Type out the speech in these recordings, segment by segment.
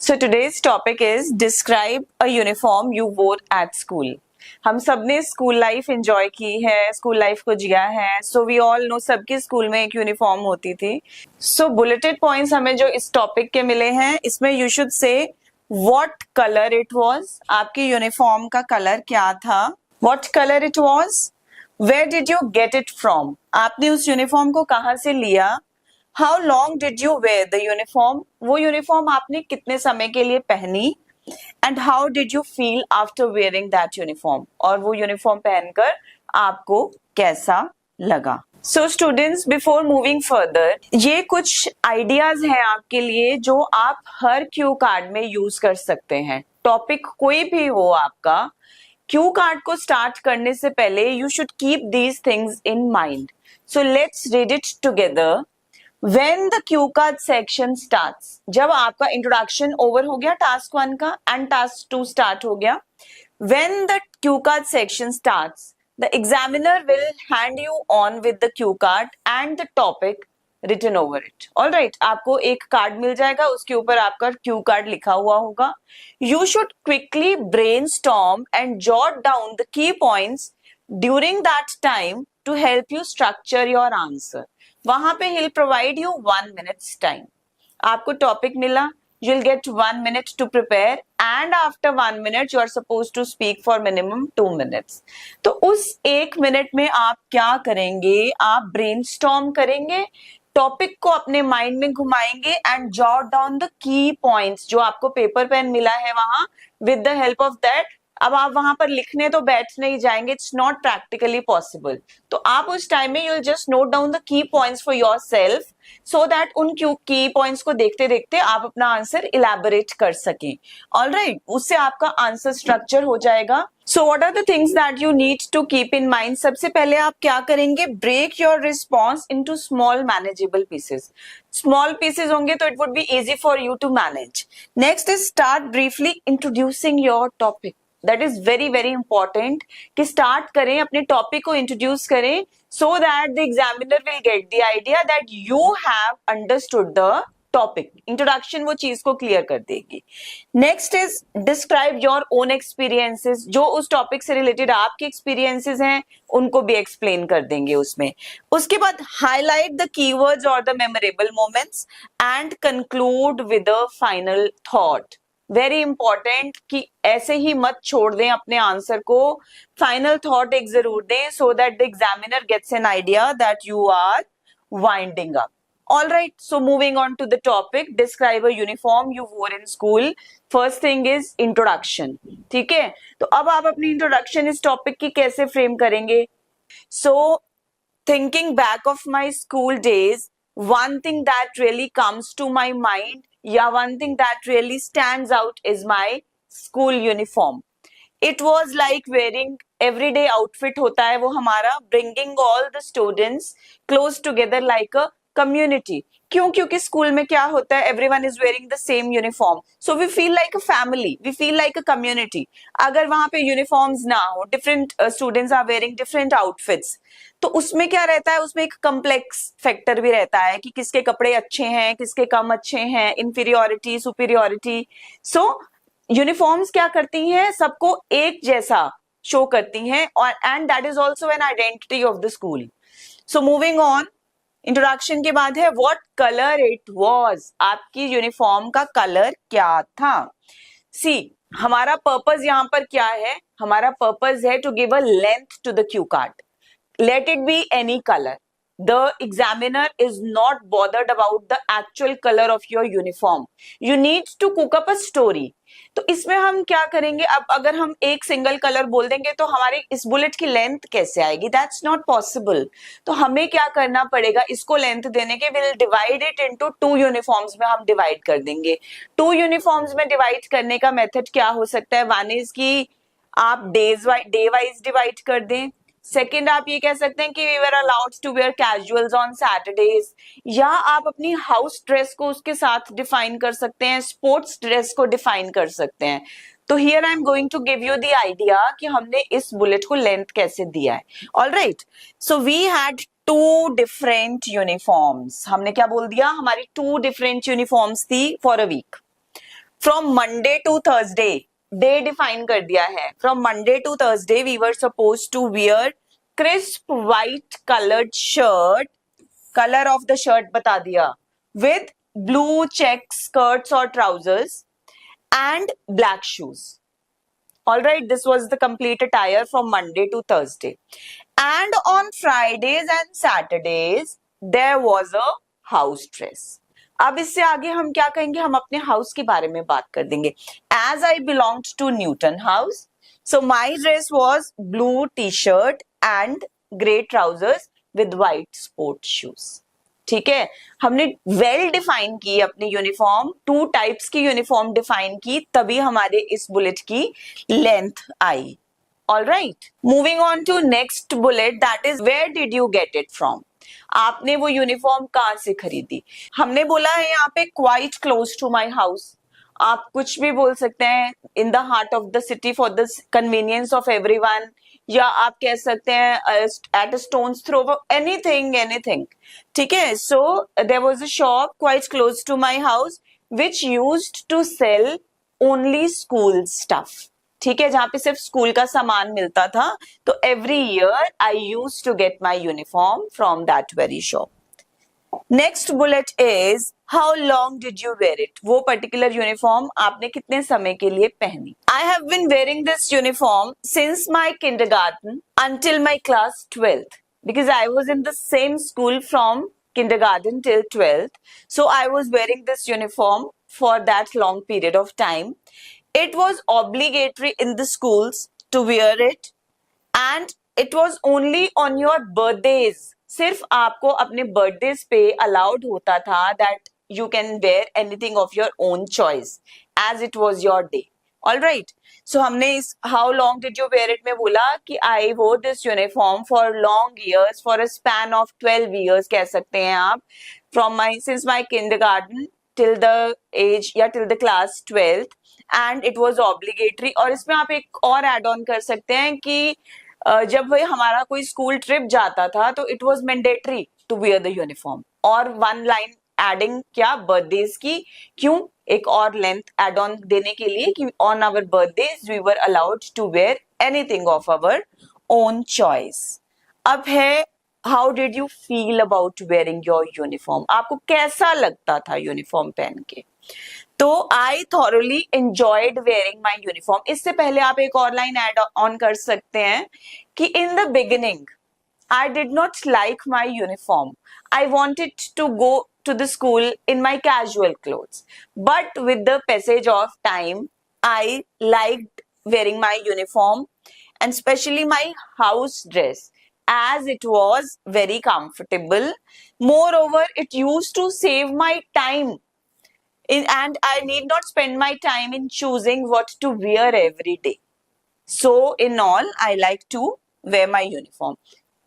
So today's topic is describe a uniform you wore at school. हम सब ने school life enjoy की है, स्कूल लाइफ को जिया है. सो वी ऑल नो सबके स्कूल में एक यूनिफॉर्म होती थी. सो बुलेटेड पॉइंट्स हमें जो इस टॉपिक के मिले हैं, इसमें you should say what colour it was. आपकी यूनिफॉर्म का कलर क्या था? What colour it was? Where did you get it from? आपने उस यूनिफॉर्म को कहाँ से लिया? How long did you wear the uniform? वो यूनिफॉर्म आपने कितने समय के लिए पहनी? And how did you feel after wearing that uniform? और वो यूनिफॉर्म पहनकर आपको कैसा लगा? So students, before moving further, ये कुछ आइडियाज हैं आपके लिए जो आप हर क्यू कार्ड में यूज कर सकते हैं. टॉपिक कोई भी हो आपका, क्यू कार्ड को स्टार्ट करने से पहले you should keep these things in mind. So let's read it together. When the cue card section starts, जब आपका इंट्रोडक्शन ओवर हो गया टास्क 1 का एंड टास्क 2 स्टार्ट हो गया, when the cue card section starts, the examiner will hand you on with the cue card and the topic written over it. All right, आपको एक card मिल जाएगा, उसके ऊपर आपका क्यू कार्ड लिखा हुआ होगा. You should quickly brainstorm and jot down the key points during that time to help you structure your answer. वहां पे he'll provide you 1 minute time. आपको टॉपिक मिला, you'll get 1 minute to prepare and after 1 minute you are supposed to speak for minimum 2 minutes. तो उस 1 minute में आप क्या करेंगे? आप ब्रेनस्टॉर्म करेंगे, टॉपिक को अपने माइंड में घुमाएंगे and jot down the key points. जो आपको पेपर पेन मिला है वहां, with the help of that, अब आप वहां पर लिखने तो बैठ नहीं जाएंगे, इट्स नॉट प्रैक्टिकली पॉसिबल. तो आप उस टाइम में you'll just note down the key points for your self, so that उन की पॉइंट्स को देखते देखते आप अपना आंसर इलैबोरेट कर सकें. ऑलराइट, उससे आपका आंसर स्ट्रक्चर हो जाएगा. So what are the things that you need to keep in mind? सबसे पहले आप क्या करेंगे? Break your response into small manageable pieces. Small pieces होंगे तो it would be easy for you to manage. Next is start briefly introducing your topic. That is very very important कि start करें, अपने टॉपिक को introduce करें, so that the examiner will get the idea that you have understood the topic. Introduction वो चीज को clear कर देगी. Next is describe your own experiences. जो उस टॉपिक से रिलेटेड आपके एक्सपीरियंसेस हैं उनको भी एक्सप्लेन कर देंगे उसमें. उसके बाद हाईलाइट द कीवर्ड्स और the memorable moments and conclude with a final thought. Very important कि ऐसे ही मत छोड़ दें अपने आंसर को, फाइनल थॉट एक जरूर दें, so that the examiner gets an idea that you are winding up. All right, so moving on to the topic, describe a uniform you wore in school. First thing is introduction. ठीक है, तो अब आप अपनी introduction इस topic की कैसे frame करेंगे? So thinking back of my school days, one thing that really comes to my mind, या one thing that really stands out is my school uniform. It was like wearing everyday outfit होता है वो हमारा, bringing all the students close together like a community. क्यों? क्योंकि school में क्या होता है, everyone is wearing the same uniform, so we feel like a family, we feel like a community. अगर वहां पे uniforms ना हो, different students are wearing different outfits, तो उसमें क्या रहता है, उसमें एक कम्प्लेक्स फैक्टर भी रहता है कि किसके कपड़े अच्छे हैं, किसके कम अच्छे हैं, इंफीरियोरिटी, सुपीरियोरिटी. सो यूनिफॉर्म्स क्या करती हैं? सबको एक जैसा शो करती हैं, और and that is also an identity of the school. So moving on, introduction के बाद है व्हाट कलर इट वाज. आपकी यूनिफॉर्म का कलर क्या था? सी, हमारा पर्पस यहाँ पर क्या है? हमारा पर्पस है to give a length to the cue card. Let it be any color. The examiner is not bothered about the actual color of your uniform. You need to cook up a story. तो इसमें हम क्या करेंगे? अब अगर हम एक single colour बोल देंगे तो हमारी इस बुलेट की लेंथ कैसे आएगी? That's not possible. तो हमें क्या करना पड़ेगा? इसको लेंथ देने के we'll divide it into 2 uniforms में हम डिवाइड कर देंगे. 2 यूनिफॉर्म्स में डिवाइड करने का मेथड क्या हो सकता है? वन इज की आप डे वाइज डिवाइड कर दें. सेकेंड, आप ये कह सकते हैं कि we were allowed to wear casuals on Saturdays, या आप अपनी हाउस ड्रेस को उसके साथ डिफाइन कर सकते हैं, स्पोर्ट्स ड्रेस को डिफाइन कर सकते हैं. तो here I am going to give you the idea कि हमने इस बुलेट को लेंथ कैसे दिया है. Alright, so we had 2 different uniforms. हमने क्या बोल दिया? हमारी 2 डिफरेंट यूनिफॉर्म्स थी for a week. From Monday to Thursday, day define कर दिया है. From Monday to Thursday we were suppose to wear crisp white coloured shirt, colour of the shirt बता दिया, विद ब्लू चेक स्कर्ट्स और trousers and black shoes. All right, this was the complete attire from Monday to Thursday. And on Fridays and Saturdays, there was a house dress. अब इससे आगे हम क्या कहेंगे, हम अपने हाउस के बारे में बात कर देंगे. As I belonged to Newton House, so my dress was blue t-shirt and grey trousers with white sport shoes. ठीक है, हमने वेल डिफाइन की अपनी यूनिफॉर्म, 2 टाइप्स की यूनिफॉर्म डिफाइन की, तभी हमारे इस बुलेट की लेंथ आई. All right, moving on to next bullet, that is where did you get it from. आपने वो यूनिफॉर्म कहां से खरीदी. हमने बोला है यहाँ पे quite close to my house. आप कुछ भी बोल सकते हैं, in the heart of the city for the convenience of everyone, या आप कह सकते हैं at a stone's throw, anything anything. ठीक है, so there was a shop quite close to my house which used to sell only school stuff. ठीक है, जहां पे सिर्फ स्कूल का सामान मिलता था. तो every year I used to get my uniform from that very shop. Next bullet is how long did you wear it. वो पर्टिकुलर यूनिफॉर्म आपने कितने समय के लिए पहनी. I have been wearing this uniform since my kindergarten until my class 12th, because I was in the same school from kindergarten till 12th. So I was wearing this uniform for that long period of time. It was obligatory in the schools to wear it, and it was only on your birthdays. सिर्फ आपको अपने birthdays पे allowed होता था that you can wear anything of your own choice as it was your day. All right. So हमने इस how long did you wear it में बोला कि I wore this uniform for long years, for a span of 12 years कह सकते हैं आप, since my kindergarten till the age या till the class 12th, and it was obligatory. और इसमें आप एक और add on कर सकते हैं कि जब वही हमारा कोई स्कूल ट्रिप जाता था तो it was mandatory to wear the uniform. और 1 लाइन एडिंग क्या, बर्थडेज की. क्यों, एक और लेंथ एड ऑन देने के लिए कि on our birthdays we were allowed to wear anything of our own choice. अब है how did you feel about wearing your uniform. आपको कैसा लगता था यूनिफॉर्म पहन के. तो I thoroughly enjoyed wearing my uniform. इससे पहले आप एक और लाइन एड ऑन कर सकते हैं कि in the beginning I did not like my uniform. I wanted to go to the school in my casual clothes, but with the passage of time I liked wearing my uniform, and especially my house dress, as it was very comfortable. Moreover, it used to save my time and I need not spend my time in choosing what to wear every day. So in all, I like to wear my uniform.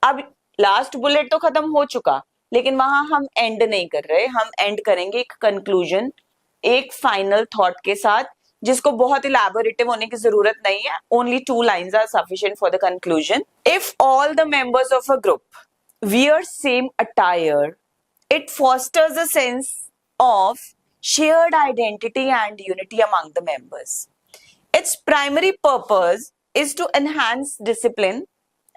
अब last bullet तो खत्म हो चुका, लेकिन वहां हम and नहीं कर रहे. हम एंड करेंगे एक कंक्लूजन, एक फाइनल थॉट के साथ, जिसको बहुत इलैबोरेटिव होने की जरूरत नहीं है. Only 2 lines are sufficient for the conclusion. If all the members of a group wear same attire, it fosters a sense of shared identity and unity among the members. Its primary purpose is to enhance discipline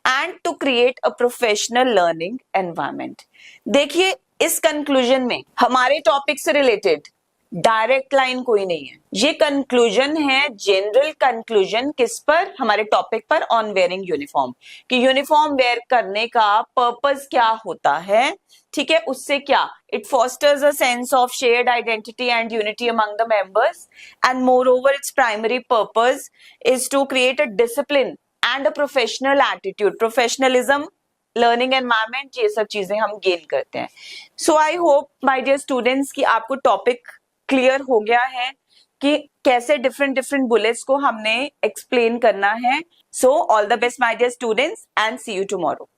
and to create a professional learning environment. देखिए, इस conclusion में हमारे topic से related direct line कोई नहीं है. ये conclusion है, जनरल कंक्लूजन. किस पर, हमारे टॉपिक पर, ऑन वेयरिंग यूनिफॉर्म, कि यूनिफॉर्म वेयर करने का पर्पस क्या होता है. ठीक है, उससे क्या, it fosters a sense of shared identity and unity among the members, and moreover its primary purpose is to create a discipline and a professional attitude. Professionalism, learning environment, ये सब चीजें हम गेन करते हैं. So I hope my dear students कि आपको topic clear हो गया है कि कैसे डिफरेंट डिफरेंट बुलेट्स को हमने एक्सप्लेन करना है. So all the best my dear students, and see you tomorrow.